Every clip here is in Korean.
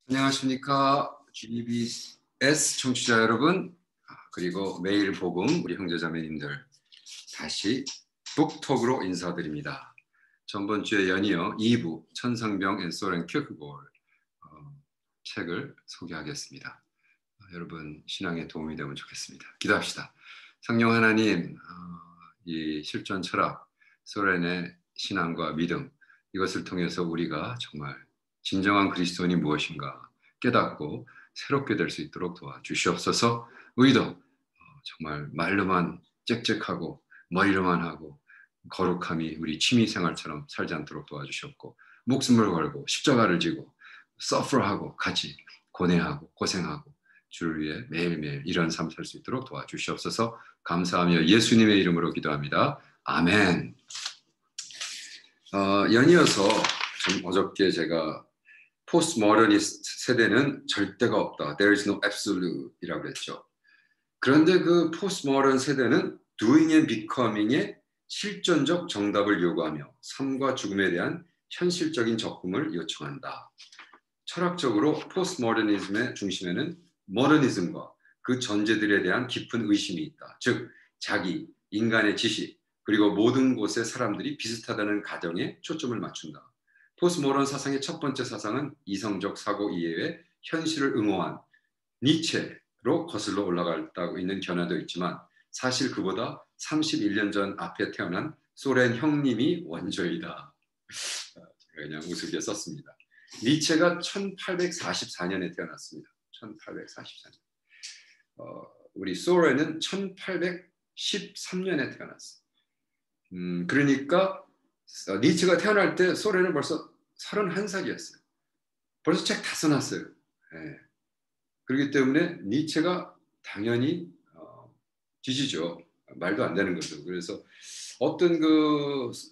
안녕하십니까. GBS 청취자 여러분, 그리고 매일 복음 우리 형제자매님들, 다시 북톡으로 인사드립니다. 전번 주에 연이어 2부 천상병 앤 소렌 큐크볼 책을 소개하겠습니다. 여러분 신앙에 도움이 되면 좋겠습니다. 기도합시다. 성령 하나님, 이 실존 철학, 소렌의 신앙과 믿음, 이것을 통해서 우리가 정말 진정한 그리스도인이 무엇인가 깨닫고 새롭게 될 수 있도록 도와주시옵소서. 우리도 정말 말로만 짹짹하고 머리로만 하고 거룩함이 우리 취미생활처럼 살지 않도록 도와주시옵고, 목숨을 걸고 십자가를 지고 서프하고 같이 고뇌하고 고생하고 주를 위해 매일매일 이런 삶 살 수 있도록 도와주시옵소서. 감사하며 예수님의 이름으로 기도합니다. 아멘. 연이어서 어저께 제가 포스트모더니스트 세대는 절대가 없다, There is no absolute 이라고 했죠. 그런데 그 포스트모던 세대는 doing and becoming의 실존적 정답을 요구하며 삶과 죽음에 대한 현실적인 접근을 요청한다. 철학적으로 포스트모더니즘의 중심에는 모더니즘과 그 전제들에 대한 깊은 의심이 있다. 즉, 자기, 인간의 지식, 그리고 모든 곳의 사람들이 비슷하다는 가정에 초점을 맞춘다. 포스트모던 사상의 첫 번째 사상은 이성적 사고 이해의 현실을 응호한 니체로 거슬러 올라가고 있는 견해도 있지만, 사실 그보다 31년 전 앞에 태어난 소련 형님이 원조이다. 제가 그냥 우습게 썼습니다. 니체가 1844년에 태어났습니다. 1844년. 우리 소련은 1813년에 태어났어요. 그러니까 니체가 태어날 때 소련은 벌써 31살이었어요. 벌써 책 다 써놨어요. 네. 그렇기 때문에 니체가 당연히 지지죠. 말도 안 되는 거죠. 그래서 어떤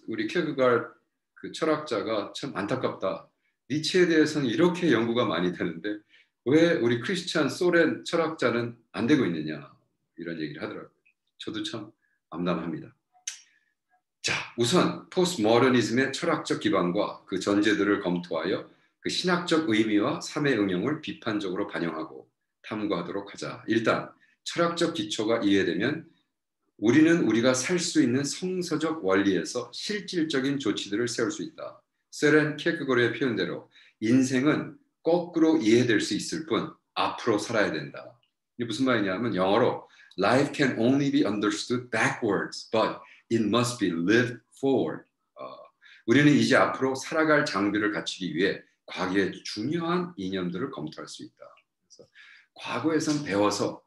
우리 케르케가르 그 철학자가 참 안타깝다. 니체에 대해서는 이렇게 연구가 많이 되는데 왜 우리 크리스찬 소련 철학자는 안 되고 있느냐, 이런 얘기를 하더라고요. 저도 참 암담합니다. 자, 우선 포스트모더니즘의 철학적 기반과 그 전제들을 검토하여 그 신학적 의미와 삶의 응용을 비판적으로 반영하고 탐구하도록 하자. 일단 철학적 기초가 이해되면 우리는 우리가 살 수 있는 성서적 원리에서 실질적인 조치들을 세울 수 있다. 세렌 케르케고르의 표현대로 인생은 거꾸로 이해될 수 있을 뿐 앞으로 살아야 된다. 이게 무슨 말이냐면, 영어로 Life can only be understood backwards, but it must be lived forward. 우리는 이제 앞으로 살아갈 장비를 갖추기 위해 과거의 중요한 이념들을 검토할 수 있다. 그래서 과거에선 배워서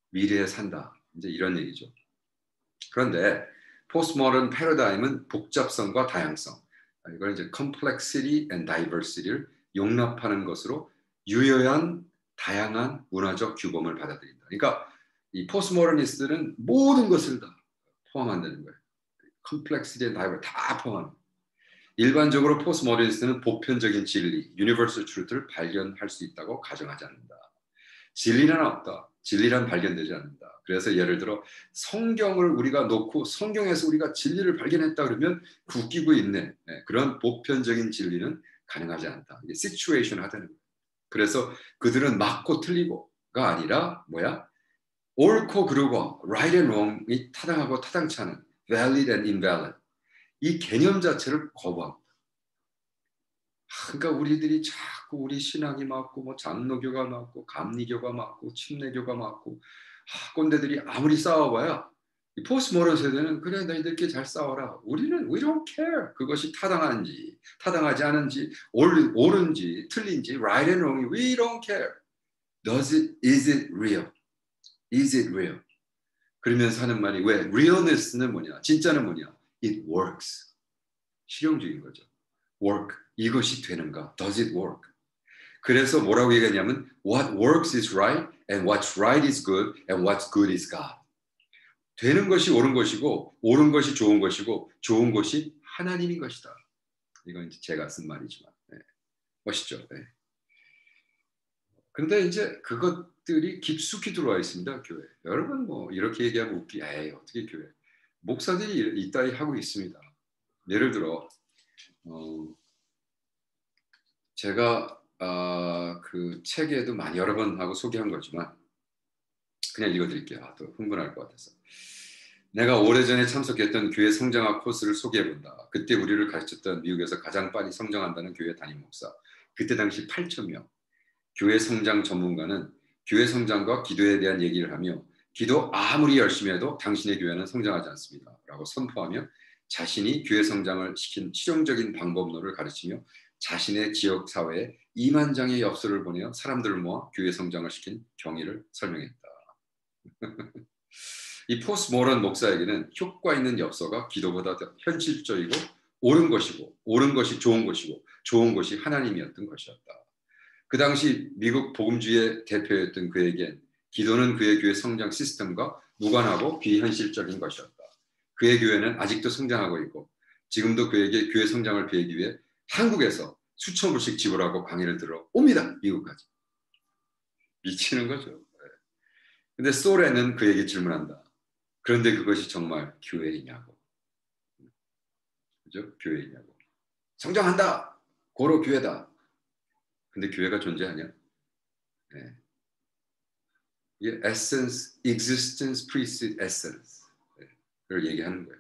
미래에 산다, 이제 이런 얘기죠. 그런데 포스트모던 패러다임은 복잡성과 다양성, 이걸 이제 complexity and diversity를 용납하는 것으로 유효한 다양한 문화적 규범을 받아들인다. 그러니까 이 포스트모더니스트는 모든 것을 다 포함한다는 거예요. complexity and diversity 다 포함. 일반적으로 포스트모더니스트는 보편적인 진리, universal truth를 발견할 수 있다고 가정하지 않는다. 진리는 없다. 진리란 발견되지 않는다. 그래서 예를 들어 성경을 우리가 놓고 성경에서 우리가 진리를 발견했다 그러면 웃기고 있네. 그런 보편적인 진리는 가능하지 않다. 이게 시츄에이션 하다는 거예요. 그래서 그들은 맞고 틀리고가 아니라 옳고 그르고 right and wrong이 타당하고 타당치 않은 valid and invalid, 이 개념 자체를 거부합니다. 그러니까 우리들이 자꾸 우리 신앙이 맞고 장로교가 맞고 감리교가 맞고 침례교가 맞고 꼰대들이 아무리 싸워봐야 이 포스트모던 세대는 그래 너희들끼리 잘 싸워라. 우리는 we don't care. 그것이 타당한지 타당하지 않은지 옳은지 틀린지 right and wrong, we don't care. is it real? Is it real? 그러면서 하는 말이 왜 realness는 뭐냐? 진짜는 뭐냐? It works. 실용적인 거죠. work. 이것이 되는가? Does it work? 그래서 뭐라고 얘기하냐면 what works is right and what's right is good and what's good is God. 되는 것이 옳은 것이고 옳은 것이 좋은 것이고 좋은 것이 하나님인 것이다. 이건 이제 제가 쓴 말이지만 멋있죠. 네. 그런데 이제 그것들이 깊숙이 들어와 있습니다. 교회. 여러분 이렇게 얘기하면 어떻게 교회. 목사들이 이따위 하고 있습니다. 예를 들어 제가 그 책에도 많이 여러 번 하고 소개한 거지만 그냥 읽어드릴게요. 또 흥분할 것 같아서. 내가 오래전에 참석했던 교회 성장학 코스를 소개해본다. 그때 우리를 가르쳤던 미국에서 가장 빨리 성장한다는 교회 담임 목사. 그때 당시 8,000명. 교회 성장 전문가는 교회 성장과 기도에 대한 얘기를 하며 기도 아무리 열심히 해도 당신의 교회는 성장하지 않습니다. 라고 선포하며 자신이 교회 성장을 시킨 실용적인 방법론을 가르치며 자신의 지역 사회에 2만 장의 엽서를 보내어 사람들을 모아 교회 성장을 시킨 경위를 설명했다. 이 포스모런 목사에게는 효과 있는 엽서가 기도보다 더 현실적이고 옳은 것이고 옳은 것이 좋은 것이고 좋은 것이 하나님이었던 것이었다. 그 당시 미국 복음주의의 대표였던 그에겐 기도는 그의 교회 성장 시스템과 무관하고 비현실적인 것이었다. 그의 교회는 아직도 성장하고 있고 지금도 그에게 교회 성장을 비하기 위해 한국에서 수천 불씩 지불하고 강의를 들어 옵니다. 미국까지. 미치는 거죠. 근데 소렌은 그에게 질문한다. 그런데 그것이 정말 교회이냐고. 그죠? 교회이냐고. 성장한다. 고로 교회다. 근데 교회가 존재하냐? 네. 이게 essence, existence precedes essence. 를 얘기하는 거예요.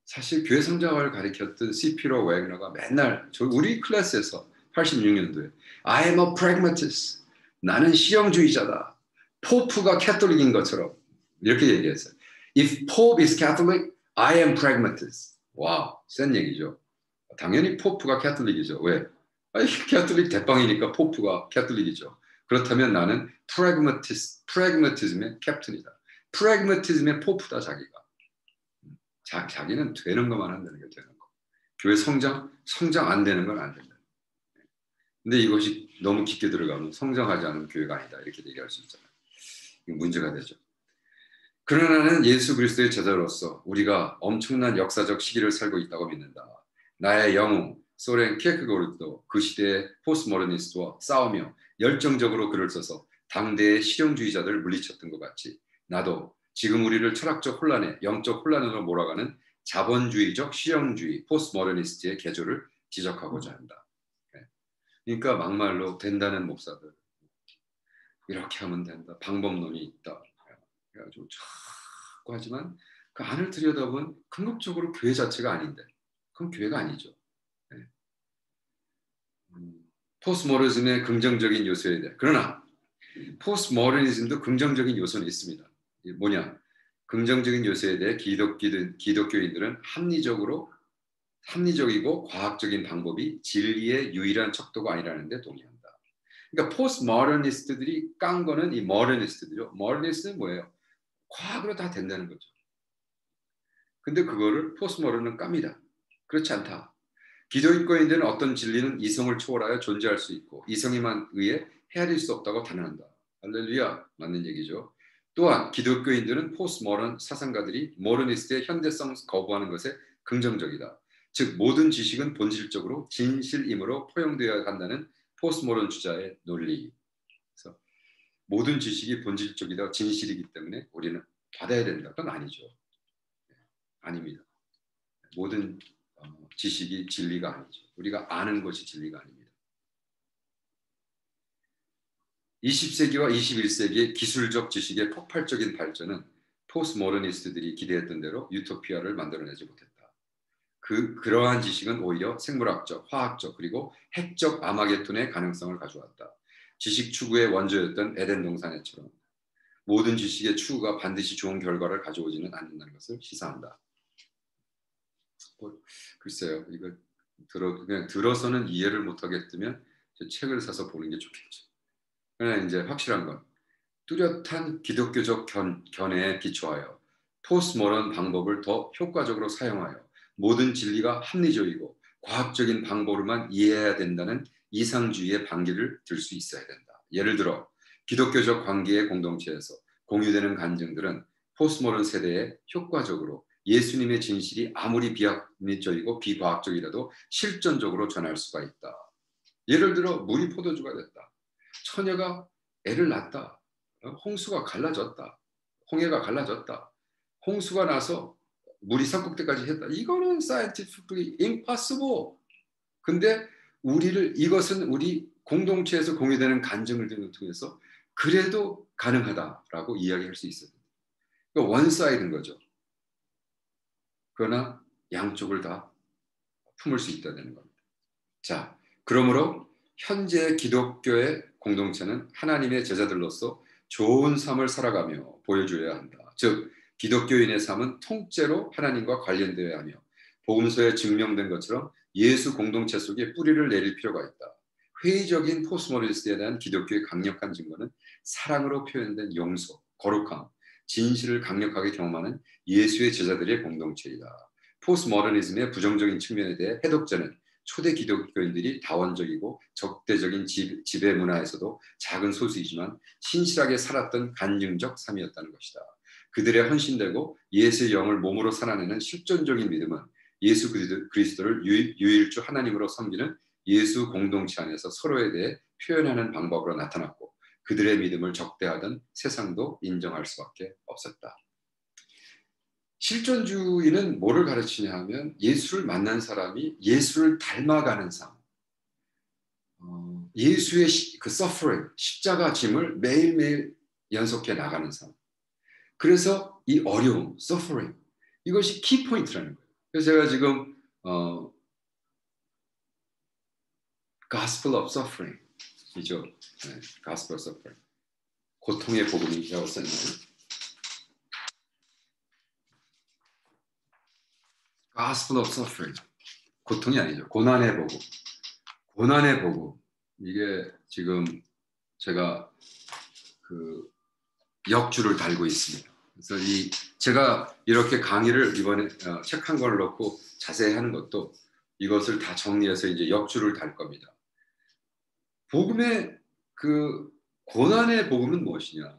사실 교회 성장을 가리켰던 C.P.로 웨그너가 맨날 우리 클래스에서 86년도에 I am a pragmatist. 나는 실용주의자다. 포프가 캐톨릭인 것처럼 이렇게 얘기했어요. If Pope is Catholic, I am pragmatist. 와우, 센 얘기죠. 당연히 포프가 캐톨릭이죠. 왜? 아니, 캐톨릭 대빵이니까 포프가 캐톨릭이죠. 그렇다면 나는 프래그마티즘의 캡틴이다. 프래그마티즘의 포프다 자기가. 자기는 되는 것만 한다는 게 되는 거. 교회 성장 안 되는 건 안 된다. 근데 이것이 너무 깊게 들어가면 성장하지 않은 교회가 아니다 이렇게 얘기할 수 있잖아요. 문제가 되죠. 그러나 나는 예수 그리스도의 제자로서 우리가 엄청난 역사적 시기를 살고 있다고 믿는다. 나의 영웅 소렌 키르케고르도 그 시대의 포스모더니스트와 싸우며 열정적으로 글을 써서 당대의 실용주의자들을 물리쳤던 것 같이 나도 지금 우리를 철학적 혼란에 영적 혼란으로 몰아가는 자본주의적 실용주의 포스모더니스트의 개조를 지적하고자 한다. 그러니까 막말로 된다는 목사들 이렇게 하면 된다. 방법론이 있다. 그래가지고 자꾸 하지만 그 안을 들여다보면 궁극적으로 교회 자체가 아닌데 그건 교회가 아니죠. 네. 포스모더니즘의 긍정적인 요소에 대해 그러나 포스모더니즘도 긍정적인 요소는 있습니다. 뭐냐? 긍정적인 요소에 대해 기독교인들은 합리적이고 과학적인 방법이 진리의 유일한 척도가 아니라는 데 동의한다. 그러니까 포스모더니스트들이 깐 거는 이 모더니스트들이요. 모더니스트는 뭐예요? 과학으로 다 된다는 거죠. 근데 그거를 포스모더는 깝니다. 그렇지 않다. 기독교인들은 어떤 진리는 이성을 초월하여 존재할 수 있고 이성에만 의해 헤아릴 수 없다고 단언한다. 할렐루야, 맞는 얘기죠. 또한 기독교인들은 포스모던 사상가들이 모더니스트의 현대성 거부하는 것에 긍정적이다. 즉 모든 지식은 본질적으로 진실임으로 포용되어야 한다는 포스모던 주자의 논리. 그래서 모든 지식이 본질적이다, 진실이기 때문에 우리는 받아야 된다. 그건 아니죠. 아닙니다. 모든 지식이 진리가 아니죠. 우리가 아는 것이 진리가 아닙니다. 20세기와 21세기의 기술적 지식의 폭발적인 발전은 포스모더니스트들이 기대했던 대로 유토피아를 만들어내지 못했다. 그러한 지식은 오히려 생물학적, 화학적 그리고 핵적 아마게톤의 가능성을 가져왔다. 지식 추구의 원조였던 에덴 동산에처럼 모든 지식의 추구가 반드시 좋은 결과를 가져오지는 않는다는 것을 시사한다. 글쎄요, 이거 그냥 들어서는 이해를 못하겠으면 책을 사서 보는 게 좋겠죠. 그러나 이제 확실한 건 뚜렷한 기독교적 견해에 기초하여 포스모던 방법을 더 효과적으로 사용하여 모든 진리가 합리적이고 과학적인 방법으로만 이해해야 된다는 이상주의의 반기를 들 수 있어야 된다. 예를 들어 기독교적 관계의 공동체에서 공유되는 간증들은 포스모던 세대에 효과적으로 예수님의 진실이 아무리 비합리적이고 비과학적이라도 실전적으로 전할 수가 있다. 예를 들어 물이 포도주가 됐다. 처녀가 애를 낳았다. 홍수가 갈라졌다. 홍해가 갈라졌다. 홍수가 나서 물이 산꼭대까지 했다. 이거는 scientifically impossible. 근데 이것은 우리 공동체에서 공유되는 간증을 통해서 그래도 가능하다라고 이야기할 수 있어요. 그러니까 원사이드인 거죠. 그러나 양쪽을 다 품을 수 있다는 겁니다. 자, 그러므로 현재 기독교의 공동체는 하나님의 제자들로서 좋은 삶을 살아가며 보여줘야 한다. 즉, 기독교인의 삶은 통째로 하나님과 관련되어야 하며 복음서에 증명된 것처럼 예수 공동체 속에 뿌리를 내릴 필요가 있다. 회의적인 포스모der니스트에 대한 기독교의 강력한 증거는 사랑으로 표현된 용서, 거룩함, 진실을 강력하게 경험하는 예수의 제자들의 공동체이다. 포스모더니즘의 부정적인 측면에 대해 해독자는 초대 기독교인들이 다원적이고 적대적인 지배 문화에서도 작은 소수이지만 신실하게 살았던 간증적 삶이었다는 것이다. 그들의 헌신되고 예수의 영을 몸으로 살아내는 실존적인 믿음은 예수 그리스도를 유일주 하나님으로 섬기는 예수 공동체 안에서 서로에 대해 표현하는 방법으로 나타났고 그들의 믿음을 적대하던 세상도 인정할 수밖에 없었다. 실존주의는 뭐를 가르치냐 하면 예수를 만난 사람이 예수를 닮아가는 삶, 예수의 그 suffering, 십자가 짐을 매일매일 연속해 나가는 삶. 그래서 이 어려움, suffering, 이것이 키포인트라는 거예요. 그래서 제가 지금 Gospel of Suffering 이죠. 네, Gospel of Suffering. 고통의 복음이라고 썼나요? Gospel of Suffering. 고통이 아니죠. 고난의 복음. 고난의 복음. 이게 지금 제가 그 역주를 달고 있습니다. 그래서 제가 이렇게 강의를 이번에 책 한 권을 넣고 자세히 하는 것도 이것을 다 정리해서 이제 역주를 달 겁니다. 복음의 그 고난의 복음은 무엇이냐?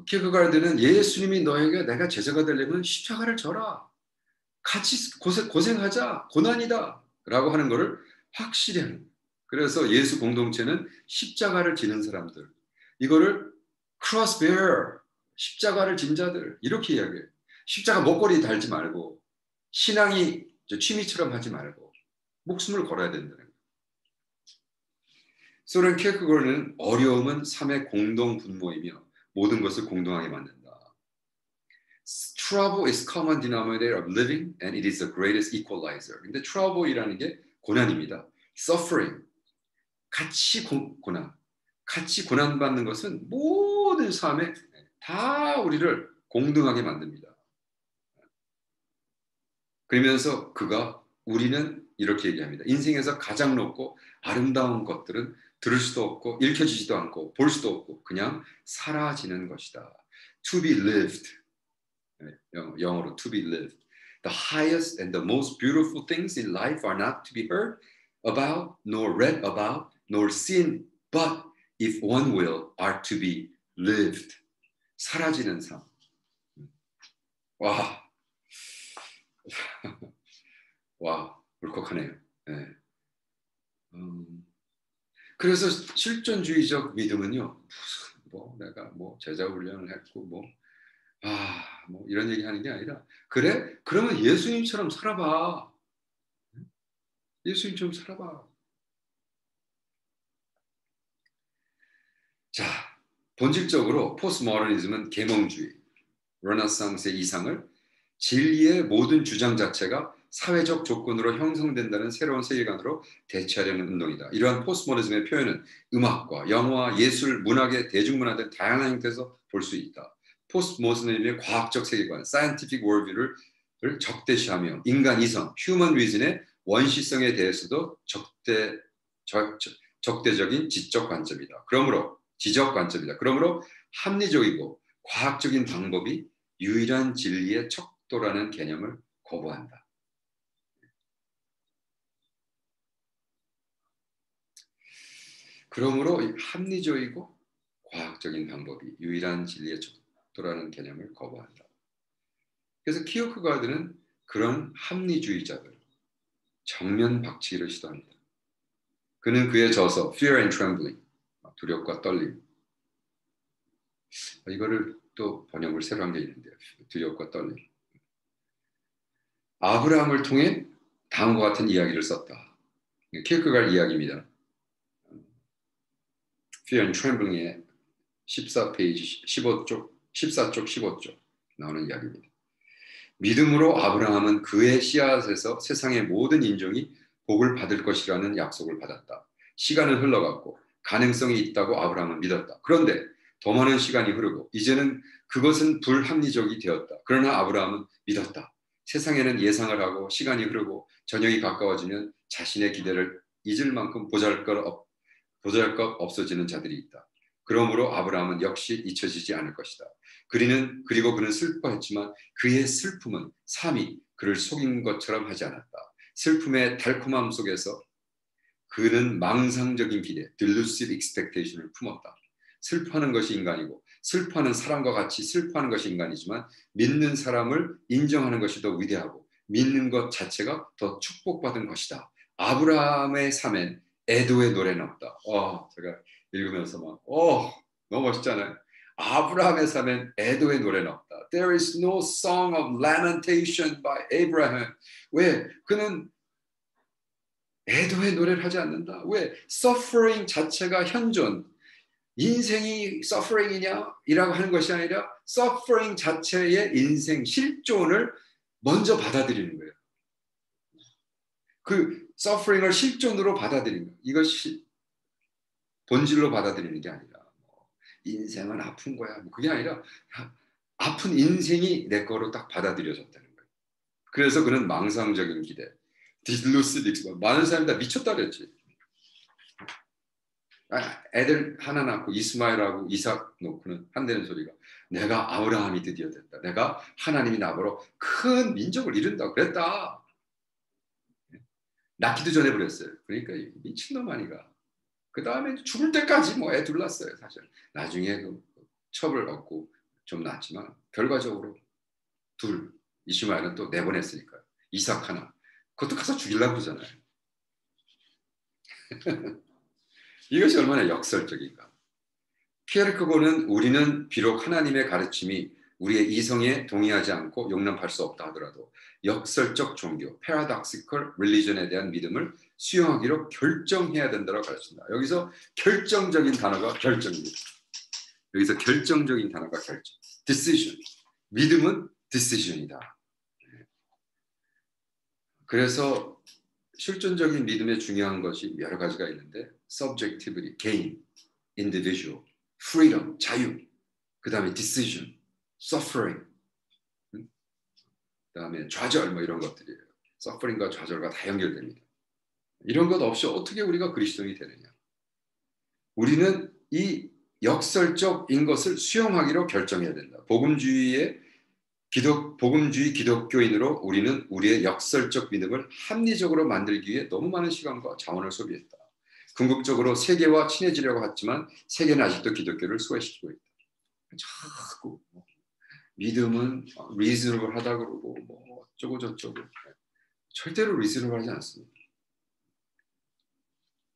키어케가르드는 예수님이 너에게 내가 제자가 되려면 십자가를 져라. 같이 고생하자. 고난이다. 라고 하는 것을 확실히 하는 거예요. 그래서 예수 공동체는 십자가를 지는 사람들. 이거를 cross bearer, 십자가를 진 자들 이렇게 이야기해요. 십자가 목걸이 달지 말고 신앙이 취미처럼 하지 말고 목숨을 걸어야 된다는 거예요. 소련 키어케가르드는 어려움은 삶의 공동 분모이며 모든 것을 공동하게 만든다. Trouble is common denominator of living and it is the greatest equalizer. 근데 trouble이라는 게 고난입니다. Suffering, 같이 고난, 같이 고난받는 것은 모든 삶에 다 우리를 공등하게 만듭니다. 그러면서 우리는 이렇게 얘기합니다. 인생에서 가장 높고 아름다운 것들은 들을 수도 없고 읽혀지지도 않고 볼 수도 없고 그냥 사라지는 것이다. To be lived. 영어로 to be lived. The highest and the most beautiful things in life are not to be heard about, nor read about, nor seen, but if one will, are to be lived. 사라지는 삶. 와, 와, 울컥하네요. 네. 그래서 실존주의적 믿음은요, 내가 제자 훈련을 했고 뭐 이런 얘기 하는 게 아니라 그래? 그러면 예수님처럼 살아봐. 예수님처럼 살아봐. 자, 본질적으로 포스모더니즘은 계몽주의, 르네상스의 이상을 진리의 모든 주장 자체가 사회적 조건으로 형성된다는 새로운 세계관으로 대체하려는 운동이다. 이러한 포스모더니즘의 표현은 음악과 영화, 예술, 문학의 대중문화 등 다양한 형태에서 볼 수 있다. 포스트모더니즘의 과학적 세계관, scientific worldview를 적대시하며 인간 이성, human reason의 원시성에 대해서도 적대적인 지적 관점이다. 그러므로 합리적이고 과학적인 방법이 유일한 진리의 척도라는 개념을 거부한다. 그러므로 합리적이고 과학적인 방법이 유일한 진리의 척도라는 개념을 거부한다. 그래서 키어케가르드는 그런 합리주의자들 정면 박치기를 시도합니다. 그는 그의 저서 Fear and Trembling, 두렵과 떨림, 이거를 또 번역을 새로 한 게 있는데요. 두렵과 떨림. 아브라함을 통해 다음과 같은 이야기를 썼다. 킬크가르 이야기입니다. Fear and Trembling의 14페이지 15쪽, 14쪽 15쪽 나오는 이야기입니다. 믿음으로 아브라함은 그의 씨앗에서 세상의 모든 인종이 복을 받을 것이라는 약속을 받았다. 시간은 흘러갔고 가능성이 있다고 아브라함은 믿었다. 그런데 더 많은 시간이 흐르고 이제는 그것은 불합리적이 되었다. 그러나 아브라함은 믿었다. 세상에는 예상을 하고 시간이 흐르고 저녁이 가까워지면 자신의 기대를 잊을 만큼 보잘것 없어지는 자들이 있다. 그러므로 아브라함은 역시 잊혀지지 않을 것이다. 그리고 그는 슬퍼했지만 그의 슬픔은 삶이 그를 속인 것처럼 하지 않았다. 슬픔의 달콤함 속에서 그는 망상적인 기대, delusive expectation을 품었다. 슬퍼하는 것이 인간이고 슬퍼하는 사람과 같이 슬퍼하는 것이 인간이지만 믿는 사람을 인정하는 것이 더 위대하고 믿는 것 자체가 더 축복받은 것이다. 아브라함의 삶엔 애도의 노래는 없다. 제가 읽으면서 너무 멋있잖아요. 아브라함의 삶엔 애도의 노래는 없다. There is no song of lamentation by Abraham. 왜? 그는 애도의 노래를 하지 않는다. 왜? Suffering 자체가 현존. 인생이 suffering이냐? 이라고 하는 것이 아니라 suffering 자체의 인생 실존을 먼저 받아들이는 거예요. 그 suffering을 실존으로 받아들이는 거예요. 이것이 본질로 받아들이는 게 아니라 인생은 아픈 거야. 그게 아니라 아픈 인생이 내 거로 딱 받아들여졌다는 거예요. 그래서 그는 망상적인 기대, 디루시딕스 많은 사람이 다 미쳤다 그랬지. 애들 하나 낳고 이스마엘하고 이삭 놓고는 한다는 소리가 내가 아브라함이 드디어 됐다. 내가 하나님이 나보러 큰 민족을 이룬다 그랬다. 낳기도 전에 그랬어요. 그러니까 미친놈 아니가. 그 다음에 죽을 때까지 애 둘 낳았어요. 사실 나중에 그 첩을 얻고 좀 낳았지만 결과적으로 둘. 이스마엘은 또 내보냈으니까 이삭 하나. 그것도 가서 죽이려고 그러잖아요. 이것이 얼마나 역설적인가. 피에르크고는 우리는 비록 하나님의 가르침이 우리의 이성에 동의하지 않고 용납할 수 없다 하더라도 역설적 종교, paradoxical religion에 대한 믿음을 수용하기로 결정해야 된다고 가르친다. 여기서 결정적인 단어가 결정입니다. 여기서 결정적인 단어가 결정. decision. 믿음은 decision이다. 그래서 실존적인 믿음에 중요한 것이 여러 가지가 있는데 subjectivity, 개인, individual, freedom, 자유, 그 다음에 decision, suffering, 그 다음에 좌절 이런 것들이에요. suffering과 좌절과 다 연결됩니다. 이런 것 없이 어떻게 우리가 그리스도인이 되느냐. 우리는 이 역설적인 것을 수용하기로 결정해야 된다. 복음주의 기독교인으로 우리는 우리의 역설적 믿음을 합리적으로 만들기 위해 너무 많은 시간과 자원을 소비했다. 궁극적으로 세계와 친해지려고 했지만 세계는 아직도 기독교를 소외시키고 있다. 자꾸 믿음은 reasonable 하다 그러고 어쩌고 저쩌고 절대로 reasonable 하지 않습니다.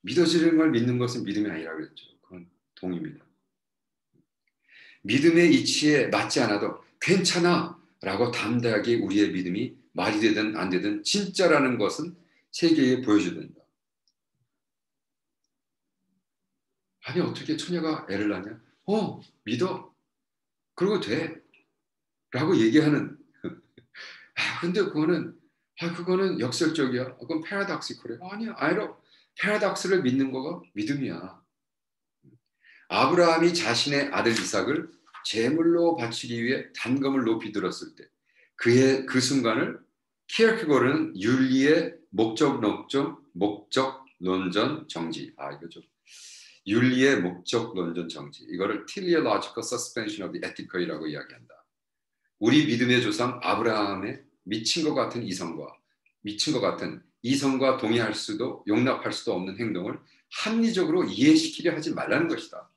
믿어지는 걸 믿는 것은 믿음이 아니라고 그랬죠. 그건 동의입니다. 믿음의 이치에 맞지 않아도 괜찮아 라고 담대하게 우리의 믿음이 말이 되든 안 되든 진짜라는 것은 세계에 보여줘야 된다. 아니 어떻게 처녀가 애를 낳냐? 믿어. 그러고 돼. 라고 얘기하는 근데 그거는 역설적이야. 그건 패러닥시컬이야. 아니야. 패러닥스를 믿는 거가 믿음이야. 아브라함이 자신의 아들 이삭을 제물로 바치기 위해 단검을 높이 들었을 때 그 순간을 키에르케고르는 윤리의 목적 논전 정지. 이거죠. 윤리의 목적 논전 정지. 이거를 teleological suspension of the ethic이라고 이야기한다. 우리 믿음의 조상 아브라함의 미친 것 같은 이성과 동의할 수도 용납할 수도 없는 행동을 합리적으로 이해시키려 하지 말라는 것이다.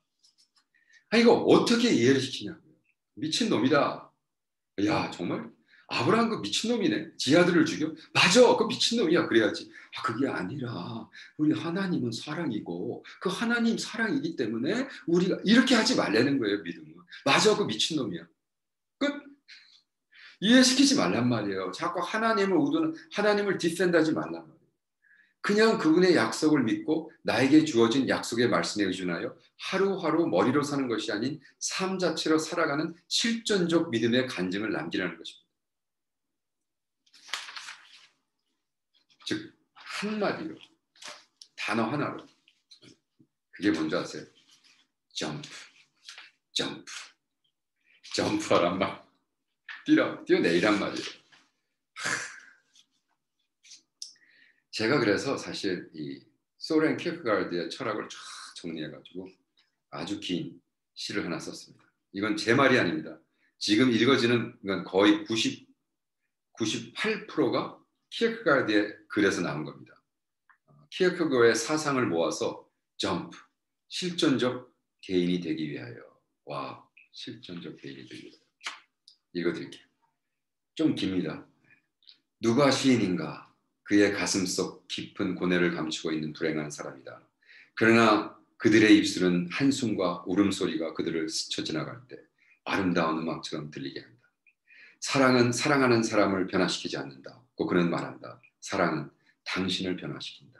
이거 어떻게 이해를 시키냐고요. 미친놈이다. 야 정말 아브라함 그 미친놈이네. 지 아들을 죽여? 맞아 그 미친놈이야. 그래야지. 그게 아니라 우리 하나님은 사랑이고 그 하나님 사랑이기 때문에 우리가 이렇게 하지 말라는 거예요. 믿음은. 맞아 그 미친놈이야. 끝. 이해시키지 말란 말이에요. 자꾸 하나님을 디펜드하지 말란 말이에요. 그냥 그분의 약속을 믿고 나에게 주어진 약속의 말씀에 의존하여 하루하루 머리로 사는 것이 아닌 삶 자체로 살아가는 실존적 믿음의 간증을 남기라는 것입니다. 즉 한마디로, 단어 하나로, 그게 뭔지 아세요? 점프, 점프, 점프하란 말, 뛰어내리란 말이에요. 제가 그래서 사실 이 소렌 키어케가르드의 철학을 쫙 정리해가지고 아주 긴 시를 하나 썼습니다. 이건 제 말이 아닙니다. 지금 읽어지는 건 거의 98%가 키어케가르드의 글에서 나온 겁니다. 키어케가르드의 사상을 모아서 점프, 실존적 개인이 되기 위하여. 와, 실존적 개인이 되기 위하여. 읽어드릴게요. 좀 깁니다. 누가 시인인가? 그의 가슴 속 깊은 고뇌를 감추고 있는 불행한 사람이다. 그러나 그들의 입술은 한숨과 울음소리가 그들을 스쳐 지나갈 때 아름다운 음악처럼 들리게 한다. 사랑은 사랑하는 사람을 변화시키지 않는다. 고 그는 말한다. 사랑은 당신을 변화시킨다.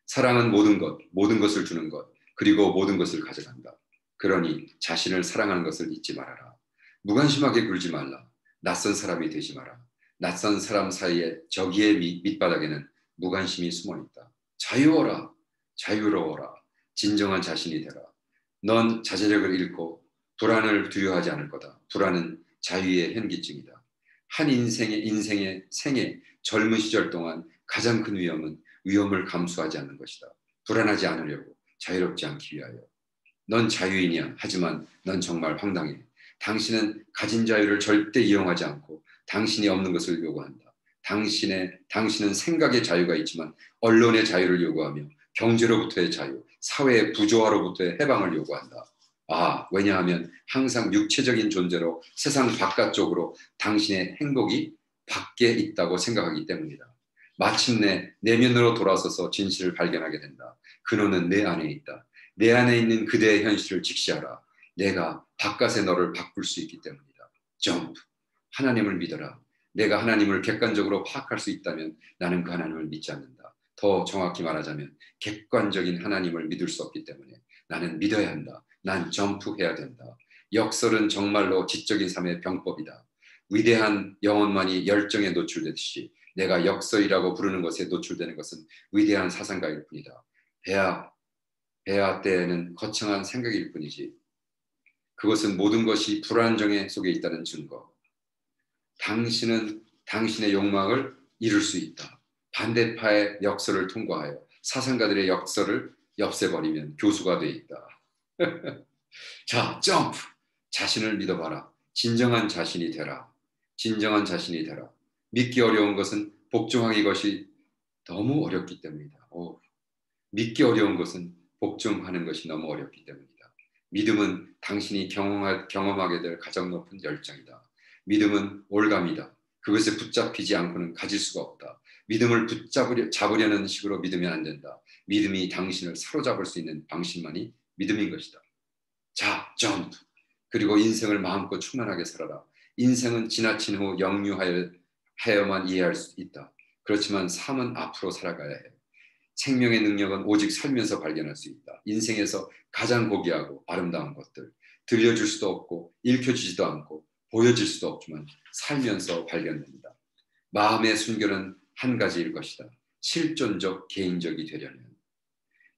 사랑은 모든 것을 주는 것, 그리고 모든 것을 가져간다. 그러니 자신을 사랑하는 것을 잊지 말아라. 무관심하게 굴지 말라. 낯선 사람이 되지 마라. 낯선 사람 사이에 저기의 밑바닥에는 무관심이 숨어있다. 자유워라. 자유로워라. 진정한 자신이 되라. 넌 자제력을 잃고 불안을 두려워하지 않을 거다. 불안은 자유의 현기증이다. 한 인생의 생애 젊은 시절 동안 가장 큰 위험은 위험을 감수하지 않는 것이다. 불안하지 않으려고, 자유롭지 않기 위하여. 넌 자유인이야. 하지만 넌 정말 황당해. 당신은 가진 자유를 절대 이용하지 않고 당신이 없는 것을 요구한다. 당신은 생각의 자유가 있지만 언론의 자유를 요구하며 경제로부터의 자유, 사회의 부조화로부터의 해방을 요구한다. 왜냐하면 항상 육체적인 존재로 세상 바깥쪽으로 당신의 행복이 밖에 있다고 생각하기 때문이다. 마침내 내면으로 돌아서서 진실을 발견하게 된다. 근원은 내 안에 있다. 내 안에 있는 그대의 현실을 직시하라. 내가 바깥의 너를 바꿀 수 있기 때문이다. 점프. 하나님을 믿어라. 내가 하나님을 객관적으로 파악할 수 있다면 나는 그 하나님을 믿지 않는다. 더 정확히 말하자면 객관적인 하나님을 믿을 수 없기 때문에 나는 믿어야 한다. 난 점프해야 된다. 역설은 정말로 지적인 삶의 병법이다. 위대한 영혼만이 열정에 노출되듯이 내가 역설이라고 부르는 것에 노출되는 것은 위대한 사상가일 뿐이다. 배아 때에는 거창한 생각일 뿐이지. 그것은 모든 것이 불안정해 속에 있다는 증거. 당신은 당신의 욕망을 이룰 수 있다. 반대파의 역설을 통과하여 사상가들의 역설을 없애버리면 교수가 돼 있다. 자, 점프! 자신을 믿어봐라. 진정한 자신이 되라. 진정한 자신이 되라. 믿기 어려운 것은 복종하기 것이 너무 어렵기 때문이다. 믿기 어려운 것은 복종하는 것이 너무 어렵기 때문이다. 믿음은 당신이 경험하게 될 가장 높은 열정이다. 믿음은 올감이다. 그것에 붙잡히지 않고는 가질 수가 없다. 믿음을 잡으려는 식으로 믿으면 안 된다. 믿음이 당신을 사로잡을 수 있는 방식만이 믿음인 것이다. 자, 점프. 그리고 인생을 마음껏 충만하게 살아라. 인생은 지나친 후 역류하여만 이해할 수 있다. 그렇지만 삶은 앞으로 살아가야 해. 생명의 능력은 오직 살면서 발견할 수 있다. 인생에서 가장 고귀하고 아름다운 것들, 들려줄 수도 없고 읽혀지지도 않고 보여질 수도 없지만 살면서 발견됩니다. 마음의 순결은 한 가지일 것이다. 실존적 개인적이 되려면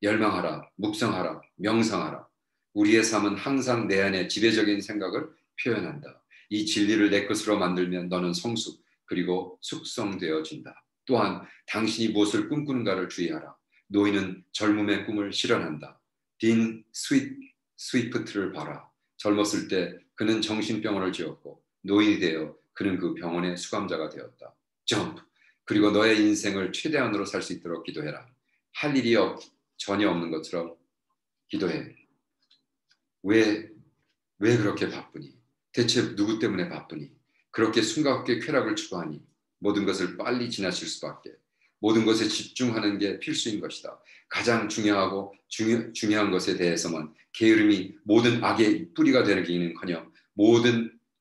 열망하라, 묵상하라, 명상하라. 우리의 삶은 항상 내 안에 지배적인 생각을 표현한다. 이 진리를 내 것으로 만들면 너는 성숙 그리고 숙성되어진다. 또한 당신이 무엇을 꿈꾸는가를 주의하라. 노인은 젊음의 꿈을 실현한다. 딘 스위프트를 봐라. 젊었을 때 그는 정신병원을 지었고 노인이 되어 그는 그 병원의 수감자가 되었다. 점프. 그리고 너의 인생을 최대한으로 살 수 있도록 기도해라. 할 일이 전혀 없는 것처럼 기도해. 왜 그렇게 바쁘니? 대체 누구 때문에 바쁘니? 그렇게 숨가쁘게 쾌락을 추구하니? 모든 것을 빨리 지나칠 수밖에. 모든 것에 집중하는 게 필수인 것이다. 가장 중요하고 중요한 것에 대해서만 게으름이 모든 악의 뿌리가 되기는커녕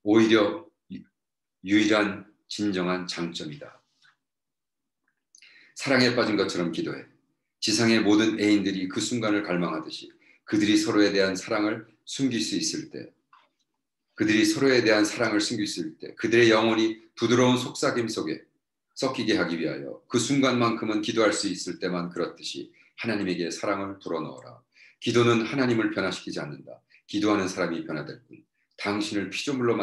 오히려 유일한 진정한 장점이다. 사랑에 빠진 것처럼 기도해. 지상의 모든 애인들이 그 순간을 갈망하듯이 그들이 서로에 대한 사랑을 숨길 수 있을 때, 그들이 서로에 대한 사랑을 숨길 수 있을 때, 그들의 영혼이 부드러운 속삭임 속에 섞이게 하기 위하여 그 순간만큼은 기도할 수 있을 때만 그렇듯이 하나님에게 사랑을 불어넣어라. 기도는 하나님을 변화시키지 않는다. 기도하는 사람이 변화될 뿐. 당신을 피조물로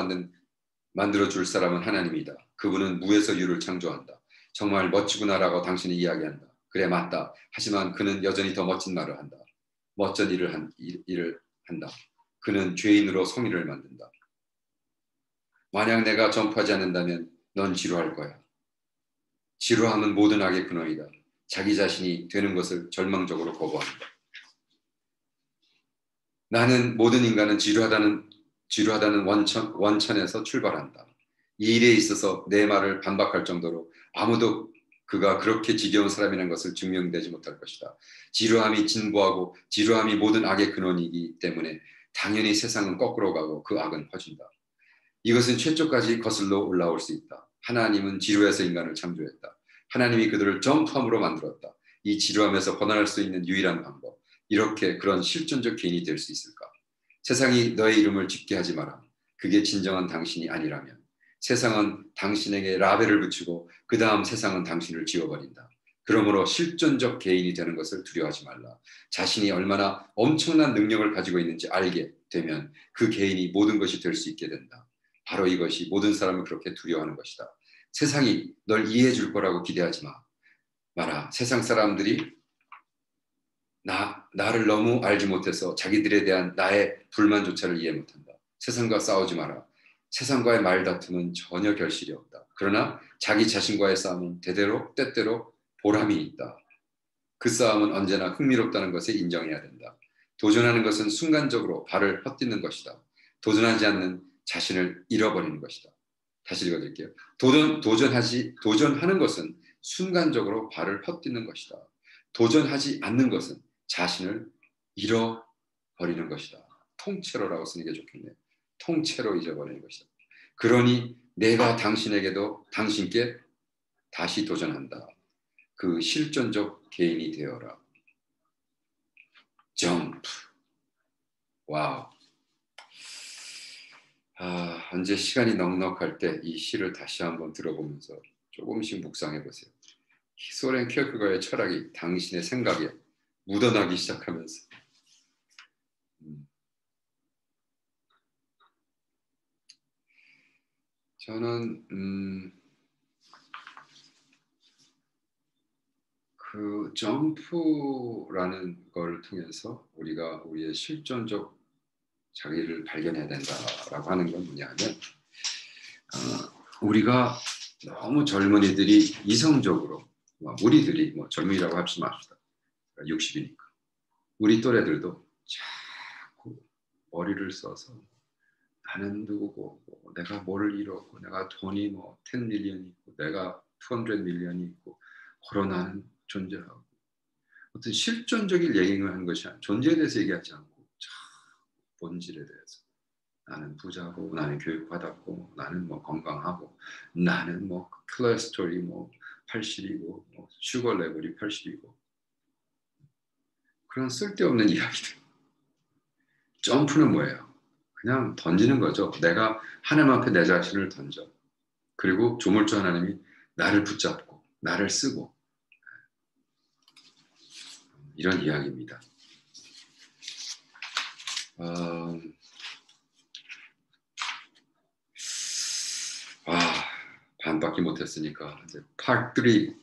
만들어줄 사람은 하나님이다. 그분은 무에서 유를 창조한다. 정말 멋지구나라고 당신이 이야기한다. 그래 맞다. 하지만 그는 여전히 더 멋진 말을 한다. 멋진 일을 한다. 그는 죄인으로 성의를 만든다. 만약 내가 점프하지 않는다면 넌 지루할 거야. 지루함은 모든 악의 근원이다. 자기 자신이 되는 것을 절망적으로 거부한다. 나는 모든 인간은 지루하다는 원천에서 출발한다. 이 일에 있어서 내 말을 반박할 정도로 아무도 그가 그렇게 지겨운 사람이라는 것을 증명되지 못할 것이다. 지루함이 진보하고 지루함이 모든 악의 근원이기 때문에 당연히 세상은 거꾸로 가고 그 악은 퍼진다. 이것은 최초까지 거슬러 올라올 수 있다. 하나님은 지루해서 인간을 창조했다. 하나님이 그들을 점프함으로 만들었다. 이 지루함에서 벗어날 수 있는 유일한 방법. 이렇게 그런 실존적 개인이 될 수 있을까? 세상이 너의 이름을 짓게 하지 마라. 그게 진정한 당신이 아니라면. 세상은 당신에게 라벨을 붙이고 그 다음 세상은 당신을 지워버린다. 그러므로 실존적 개인이 되는 것을 두려워하지 말라. 자신이 얼마나 엄청난 능력을 가지고 있는지 알게 되면 그 개인이 모든 것이 될 수 있게 된다. 바로 이것이 모든 사람을 그렇게 두려워하는 것이다. 세상이 널 이해해 줄 거라고 기대하지 마라. 세상 사람들이 나를 너무 알지 못해서 자기들에 대한 나의 불만조차를 이해 못한다. 세상과 싸우지 마라. 세상과의 말다툼은 전혀 결실이 없다. 그러나 자기 자신과의 싸움은 때때로 보람이 있다. 그 싸움은 언제나 흥미롭다는 것을 인정해야 된다. 도전하는 것은 순간적으로 발을 헛디는 것이다. 도전하지 않는 자신을 잃어버리는 것이다. 다시 읽어드릴게요. 도전하는 것은 순간적으로 발을 헛디는 것이다. 도전하지 않는 것은 자신을 잃어버리는 것이다. 통째로라고 쓰는 게 좋겠네요. 통째로 잊어버리는 것이다. 그러니 내가 당신께 다시 도전한다. 그 실존적 개인이 되어라. 점프. 와우. 언제 시간이 넉넉할 때 이 시를 다시 한번 들어보면서 조금씩 묵상해 보세요. 소렌 키어케가의 철학이 당신의 생각에 묻어나기 시작하면서 저는 그 점프라는 걸 통해서 우리가 우리의 실존적 자기를 발견해야 된다라고 하는 건 뭐냐면 우리가 너무 젊은이들이 이성적으로 우리들이 젊은이라고 합시다. 60이니까 우리 또래들도 자꾸 머리를 써서 나는 누구고 내가 뭐를 이뤘고 내가 돈이 10 밀리언이 있고 내가 200 밀리언이 있고 나는 존재하고 어떤 실존적인 얘기를 하는 것이 아니라 존재에 대해서 얘기하지 않고 본질에 대해서 나는 부자고 나는 교육받았고 나는 건강하고 나는 콜레스테롤이 80이고 슈거 레벨이 80이고 그런 쓸데없는 이야기들. 점프는 뭐예요? 그냥 던지는 거죠. 내가 하나님 앞에 내 자신을 던져. 그리고 조물주 하나님이 나를 붙잡고 나를 쓰고 이런 이야기입니다. 반밖에 못했으니까 이제 파트 3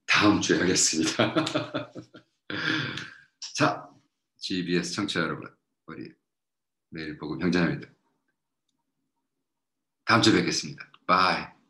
다음 주에 하겠습니다. 자, GBS 청취자 여러분, 우리 매일 복음 형제자매들 다음 주에 뵙겠습니다. 바이.